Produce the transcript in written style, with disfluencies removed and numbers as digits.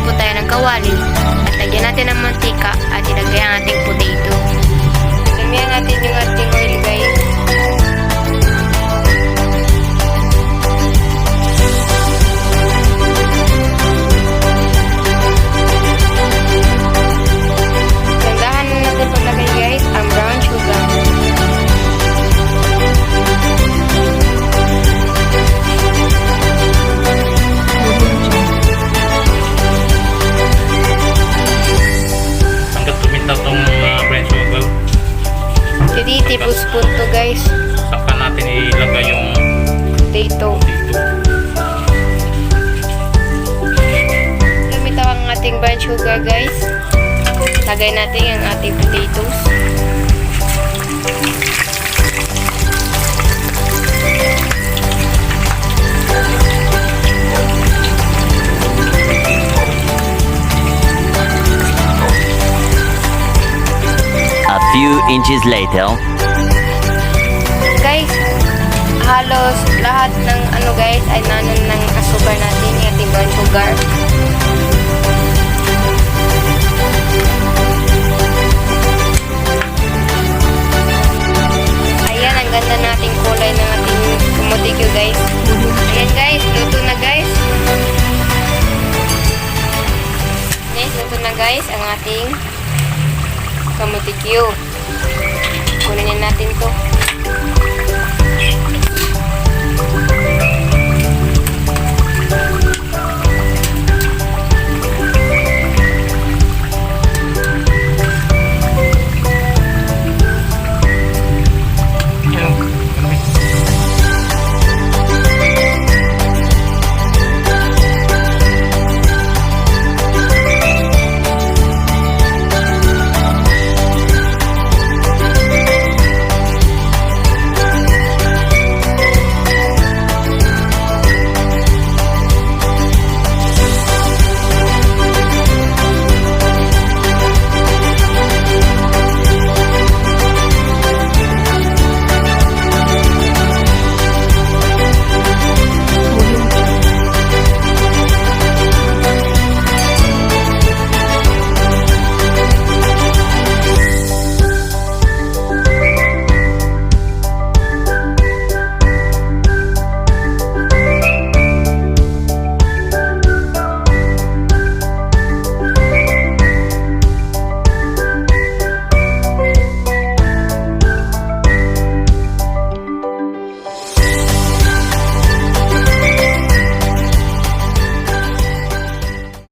po tayo ng kawali at lagyan natin ng mantika at ilagay ang ating potato. Damihan natin yung ating oil guys. Gandahan na natin paglagay guys ang brown sugar. Jadi tablespoon to guys. Saka natin ilagay yung Potato. Gamit ang ating brown sugar guys. Lagay natin ang ating potatoes. A few inches later. Guys, halos lahat ng guys ay nanon ng asukar natin, yung ating brown sugar. Ayan, ang ganda nating kulay ng ating kamote guys. Ayan guys, luto na guys. Guys, luto na guys ang ating kamote. Kunin natin to.